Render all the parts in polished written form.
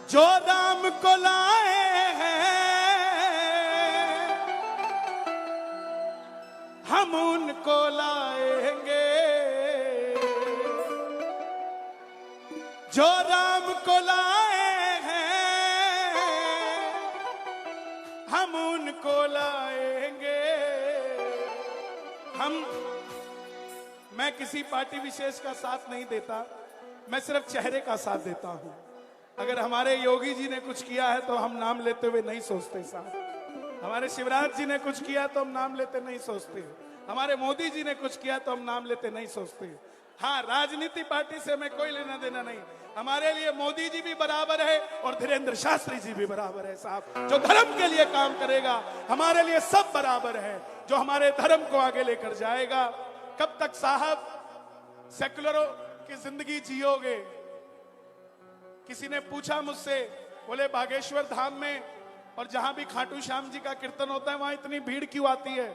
जो राम को लाए हैं हम उनको लाएंगे, जो राम को लाए हैं हम उनको लाएंगे। मैं किसी पार्टी विशेष का साथ नहीं देता, मैं सिर्फ चेहरे का साथ देता हूं। अगर हमारे योगी जी ने कुछ किया है तो हम नाम लेते हुए नहीं सोचते साहब। हमारे शिवराज जी ने कुछ किया तो हम नाम लेते नहीं सोचते। हमारे मोदी जी ने कुछ किया तो हम नाम लेते नहीं सोचते। हाँ, राजनीति पार्टी से हमें कोई लेना देना नहीं। हमारे लिए मोदी जी भी बराबर है और धीरेन्द्र शास्त्री जी भी बराबर है साहब। जो धर्म के लिए काम करेगा हमारे लिए सब बराबर है, जो हमारे धर्म को आगे लेकर जाएगा। कब तक साहब सेकुलरों की जिंदगी जियोगे? किसी ने पूछा मुझसे, बोले बागेश्वर धाम में और जहां भी खाटू श्याम जी का कीर्तन होता है वहां इतनी भीड़ क्यों आती है?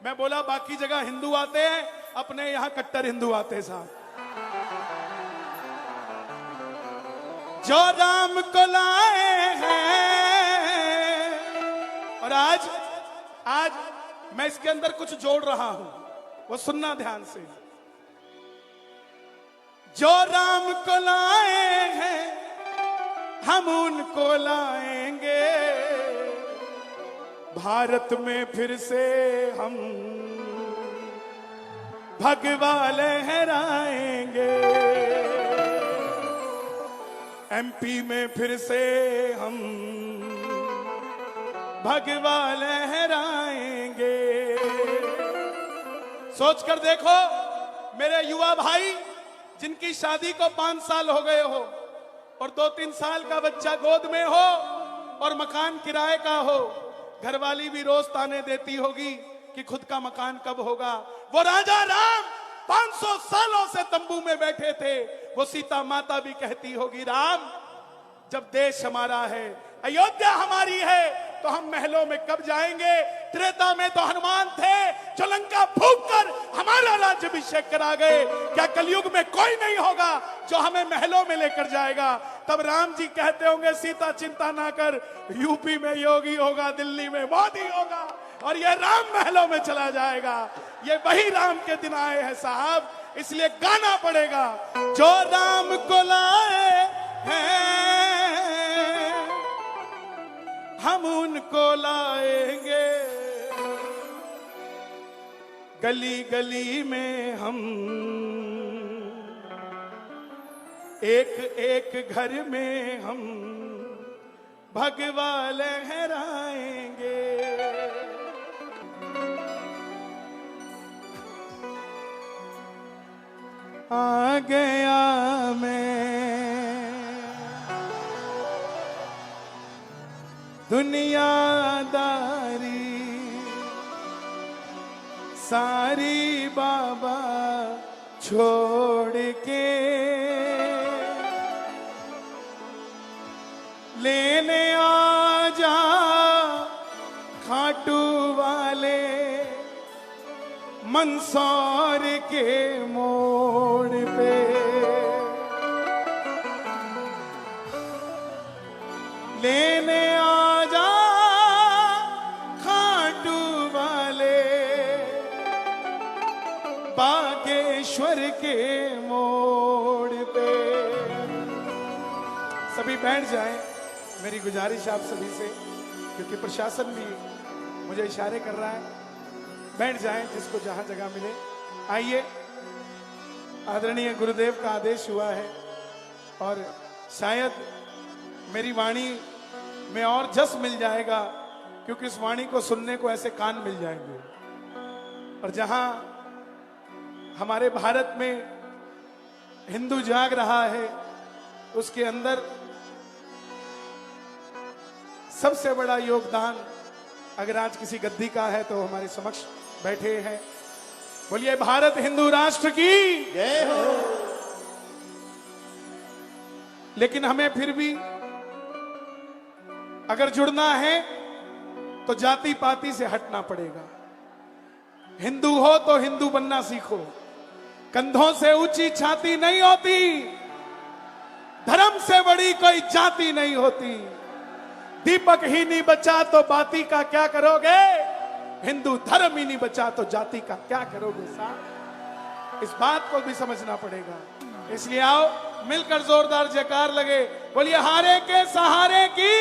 मैं बोला बाकी जगह हिंदू आते हैं, अपने यहां कट्टर हिंदू आते हैं साहब। जो राम को लाए हैं, और आज मैं इसके अंदर कुछ जोड़ रहा हूं, वो सुनना ध्यान से। जो राम को लाए हैं हम उनको लाएंगे, भारत में फिर से हम भगवा लहराएंगे, एमपी में फिर से हम भगवा लहराएंगे। सोचकर देखो मेरे युवा भाई जिनकी शादी को 5 साल हो गए हो और 2-3 साल का बच्चा गोद में हो और मकान किराए का हो, घरवाली भी रोज ताने देती होगी कि खुद का मकान कब होगा। वो राजा राम 500 सालों से तंबू में बैठे थे, वो सीता माता भी कहती होगी राम जब देश हमारा है, अयोध्या हमारी है, तो हम महलों में कब जाएंगे? त्रेता में तो हनुमान थे जो लंका फूंक कर हमारा राज्याभिषेक करा गए। क्या कलयुग में कोई नहीं होगा जो हमें महलों में लेकर जाएगा? तब राम जी कहते होंगे सीता चिंता ना कर, यूपी में योगी होगा, दिल्ली में मोदी होगा और ये राम महलों में चला जाएगा। ये वही राम के दिन आए हैं साहब, इसलिए गाना पड़ेगा। जो राम को लाए हैं हम उनको लाएंगे, गली गली में हम एक एक घर में हम भगवा लहराएंगे। आ गया मैं दुनियादारी सारी बाबा छोड़ के, लेने आ जा खाटू वाले मंदसौर के मोड़ पे। लेने आ जा खाटू वाले बागेश्वर के मोड़ पे। सभी बैठ जाएं, मेरी गुजारिश आप सभी से, क्योंकि प्रशासन भी मुझे इशारे कर रहा है। बैठ जाएं जिसको जहां जगह मिले। आइए, आदरणीय गुरुदेव का आदेश हुआ है और शायद मेरी वाणी में और जस मिल जाएगा, क्योंकि इस वाणी को सुनने को ऐसे कान मिल जाएंगे। और जहां हमारे भारत में हिंदू जाग रहा है, उसके अंदर सबसे बड़ा योगदान अगर आज किसी गद्दी का है तो हमारे समक्ष बैठे हैं। बोलिए भारत हिंदू राष्ट्र की जय हो। लेकिन हमें फिर भी अगर जुड़ना है तो जाति पाति से हटना पड़ेगा। हिंदू हो तो हिंदू बनना सीखो। कंधों से ऊंची छाती नहीं होती, धर्म से बड़ी कोई जाति नहीं होती। दीपक ही नहीं बचा तो बाती का क्या करोगे? हिंदू धर्म ही नहीं बचा तो जाति का क्या करोगे साहब? इस बात को भी समझना पड़ेगा। इसलिए आओ मिलकर जोरदार जयकार लगे, बोलिए हारे के सहारे की।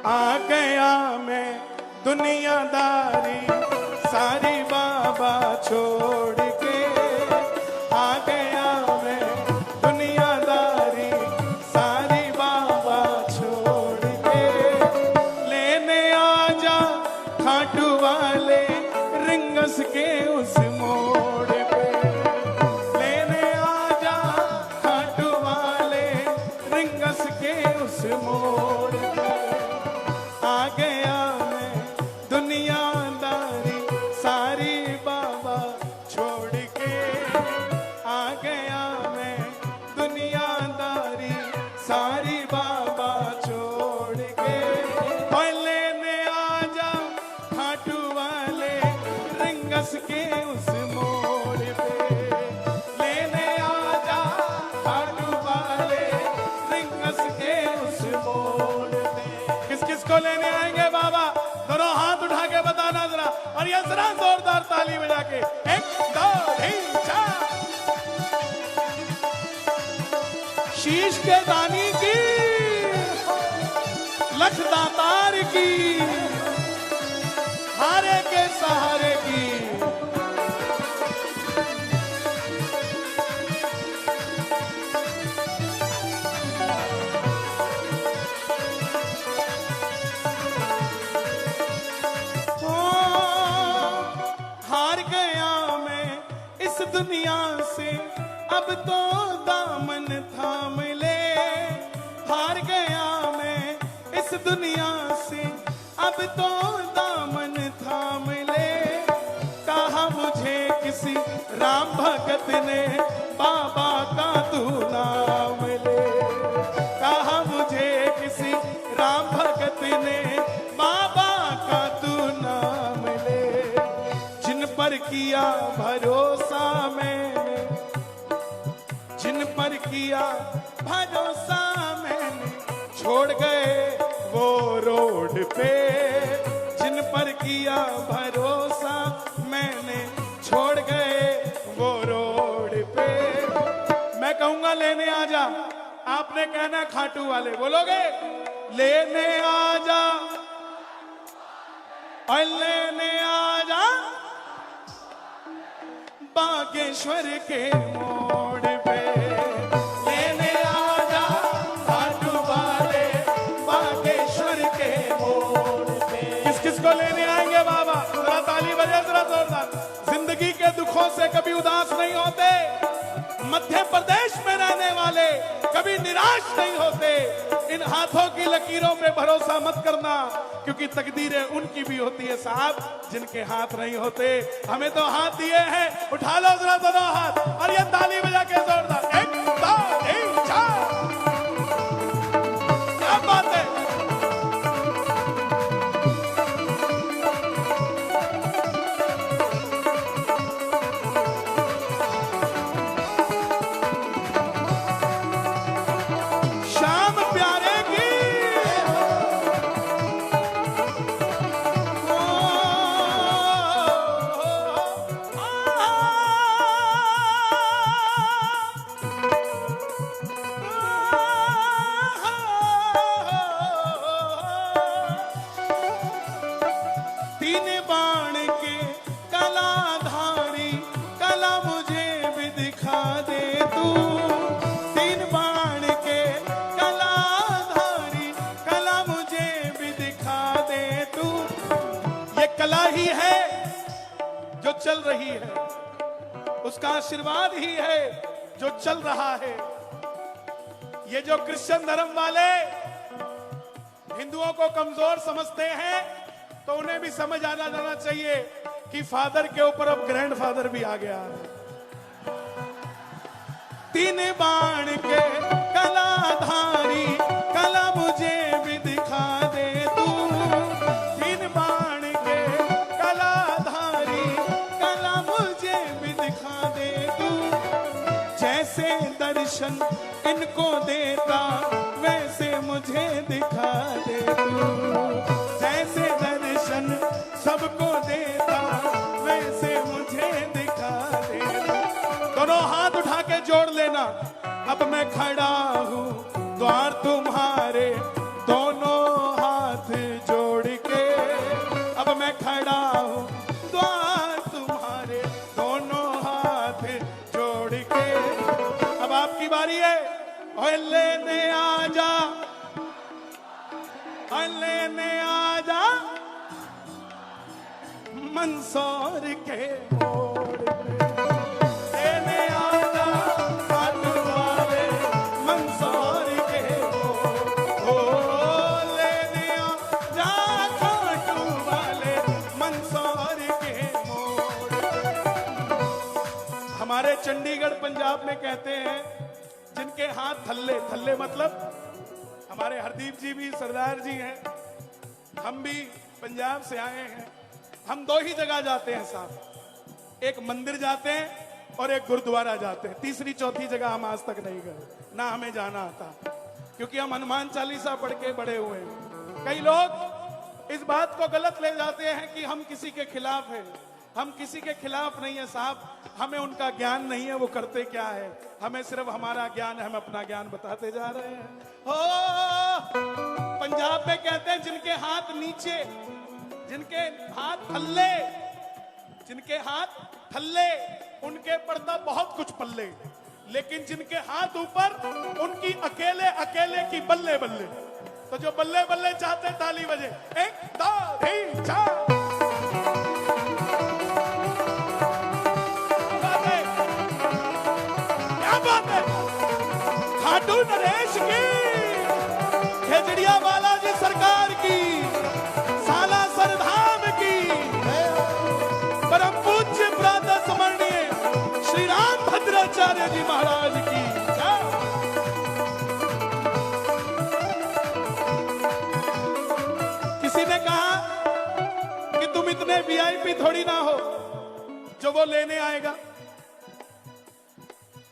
आ गया मैं दुनियादारी सारी बाबा छोड़ के, आ गया मैं दुनियादारी सारी बाबा छोड़ के, लेने आजा खाटू वाले रिंगस के उस मोड़ पे, लेने आजा खाटू वाले रिंगस के उस मोड़ पे, आ गया मैं दुनियादारी सारी बाबा छोड़ के, आ गया मैं दुनियादारी सारी बाबा छोड़ के, और लेने आजा खाटू वाले रिंगस के उस मोड़ पे, लेने आजा खाटू वाले रिंगस के उस मोड़ पे। किस किस को लेने आएंगे बाबा? दोनों हाथ उठा के बताना जरा, और ये जरा जोरदार ताली बजा के। 1 2 3 4। शीश के दानी की, लख दातार की, हारे के सहारे की। हार गया मैं इस दुनिया से, अब तो दामन थाम ले, हार गया मैं इस दुनिया से, अब तो दामन थाम ले, कहा मुझे किसी राम भगत ने बाबा का तू नाम ले, कहा मुझे किसी राम भगत ने बाबा का तू नाम ले, जिन पर किया भरोसा मैंने, जिन पर किया भरोसा मैंने, छोड़ गए वो रोड पे, जिन पर किया भरोसा मैंने, छोड़ गए वो रोड पे। मैं कहूंगा लेने आजा, आपने कहना खाटू वाले, बोलोगे? लेने आजा और लेने आजा बागेश्वर के मोड़ पे, लेने आजा खाटू वाले बागेश्वर के मोड़ पे। किस किस को लेने आएंगे बाबा? जरा ताली बजे जरा जोरदार। जिंदगी के दुखों से कभी उदास नहीं होते, मध्य प्रदेश में रहने वाले कभी निराश नहीं होते। इन हाथों की लकीरों पे भरोसा मत करना, क्योंकि तकदीरें उनकी भी होती है साहब जिनके हाथ नहीं होते। हमें तो हाथ दिए हैं, उठा लो जरा दोनों हाथ और ये ताली बजा के जोरदार। 1 2 3 4। क्या बात है? शाम प्यारे की, तीन बाण के कलाधारी कला मुझे भी दिखा दे तू, तीन बाण के कलाधारी कला मुझे भी दिखा दे तू। ये कला ही है जो चल रही है, उसका आशीर्वाद ही है जो चल रहा है। ये जो क्रिश्चियन धर्म वाले हिंदुओं को कमजोर समझते हैं, तो उन्हें भी समझ आ जाना चाहिए कि फादर के ऊपर अब ग्रैंडफादर भी आ गया है। तीन बाण के कलाधारी कला मुझे भी दिखा दे तू, तीन बाण के कलाधारी कला मुझे भी दिखा दे तू। जैसे दर्शन इनको देता वैसे मुझे दिखा दे तू, जैसे दर्शन सबको देता वैसे मुझे दिखा दे तू। दोनों हाथ उठा के जोड़ लेना। अब मैं खड़ा हूँ द्वार तुम्हारे, दोनों हाथ जोड़ के। अब मैं खड़ा हूँ द्वार तुम्हारे, दोनों हाथ जोड़ के। अब आपकी बारी है। ओए लेने आजा, ओए लेने आजा मंदसौर के मोड़ पे। लेने आजा खाटू वाले मंदसौर के मोड़। ओ लेने आजा खाटू वाले मंदसौर के मोड़ पे। हमारे चंडीगढ़ पंजाब में कहते हैं जिनके हाथ थल्ले, थल्ले मतलब हमारे हरदीप जी भी सरदार जी हैं, हम भी पंजाब से आए हैं। हम दो ही जगह जाते हैं साहब, एक मंदिर जाते हैं और एक गुरुद्वारा जाते हैं। तीसरी चौथी जगह हम आज तक नहीं गए, ना हमें जाना आता, क्योंकि हम हनुमान चालीसा पढ़ के बड़े हुए हैं। कई लोग इस बात को गलत ले जाते हैं कि हम किसी के खिलाफ हैं। हम किसी के खिलाफ नहीं है साहब, हमें उनका ज्ञान नहीं है वो करते क्या है, हमें सिर्फ हमारा ज्ञान है, हम अपना ज्ञान बताते जा रहे हैं। हो पंजाब में कहते हैं जिनके हाथ नीचे, जिनके हाथ थल्ले, जिनके हाथ थल्ले उनके पड़ता बहुत कुछ पल्ले, लेकिन जिनके हाथ ऊपर उनकी अकेले अकेले की बल्ले बल्ले। तो जो बल्ले बल्ले चाहते ताली बजे। 1 2 3 4। खाटू नरेश की, खेजड़िया बालाजी सरकार की, सालासर धाम की, परम पूज्य प्रातः स्मरणीय श्री राम भद्राचार्य जी महाराज की। किसी ने कहा कि तुम इतने वीआईपी थोड़ी ना हो जो वो लेने आएगा,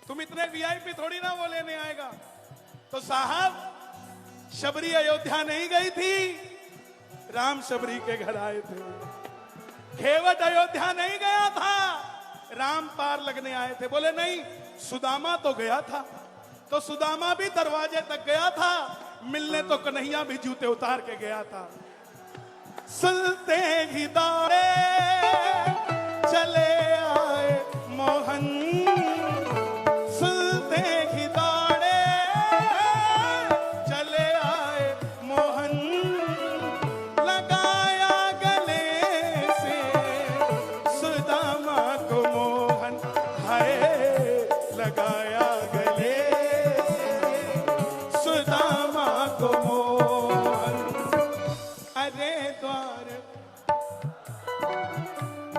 तुम इतने वीआईपी थोड़ी ना वो लेने आएगा। तो साहब शबरी अयोध्या नहीं गई थी, राम शबरी के घर आए थे। खेवट अयोध्या नहीं गया था, राम पार लगने आए थे। बोले नहीं, सुदामा तो गया था, तो सुदामा भी दरवाजे तक गया था, मिलने तो कन्हैया भी जूते उतार के गया था। सुनते ही दौड़े चले आए मोहन,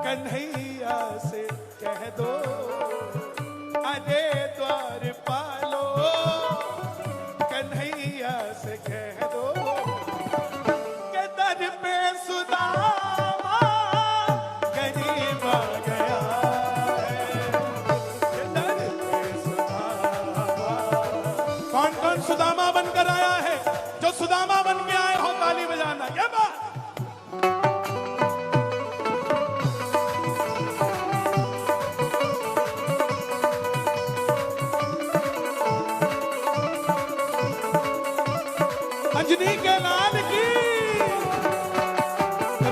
कन्हैया से कह दो अरे द्वार पालो, कन्हैया से कह दो के दर पे सुदामा गरीब आ गया है, के दर पे सुदामा। कौन कौन सुदामा बनकर आया है? जो सुदामा बन के आए हो ताली बजाना। ये बात अंजनी के लाल की,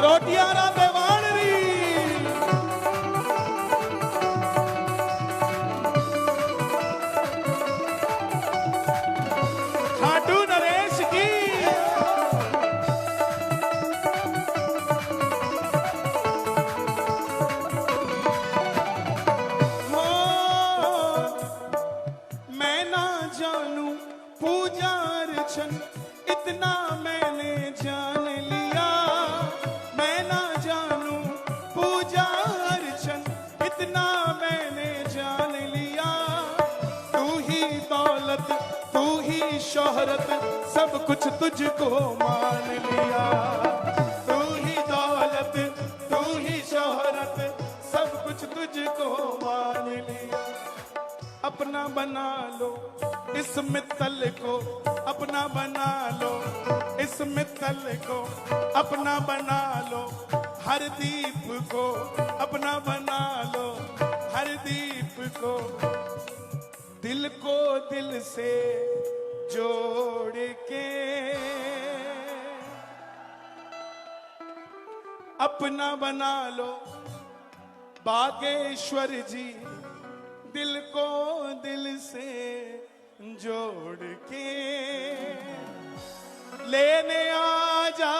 रोटियां राते वाणरी, खाटू नरेश की, मैं ना जानू पूजा अर्चन इतना मैंने जान लिया, मैं ना जानू पूजा अर्चन इतना मैंने जान लिया। तू ही दौलत तू ही शोहरत सब कुछ तुझको मान लिया, तू ही दौलत तू ही शोहरत सब कुछ तुझको मान लिया। अपना बना लो, इस मित्तल को अपना बना लो, इस मित्तल को अपना बना लो, हर दीप को अपना बना लो, हर दीप को दिल से जोड़ के अपना बना लो। बागेश्वर जी दिल को दिल से जोड़ के लेने आ जा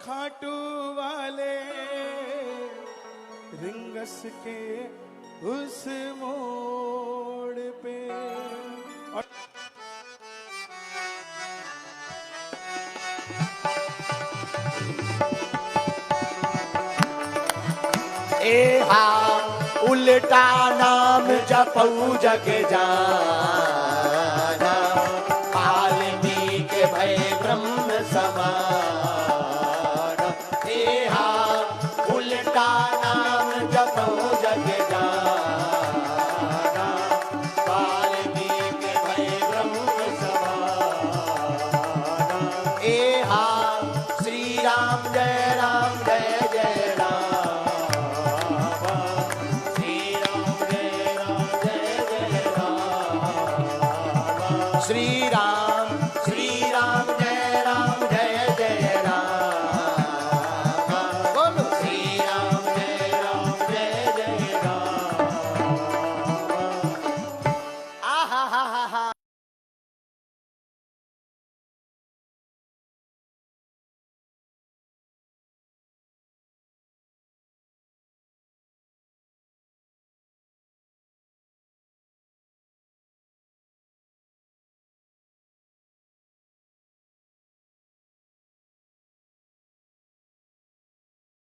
खाटू वाले रिंगस के उस मोड़ पे। और ए हाँ उल्टा नाम जपऊ जग जाना, वाल्मीकि भय ब्रह्म समान। ए हाँ उल्टा नाम जपऊ जग जाना, वाल्मीकि भय ब्रह्म समान। ए हाँ श्री राम जय राम जय जय राम, श्री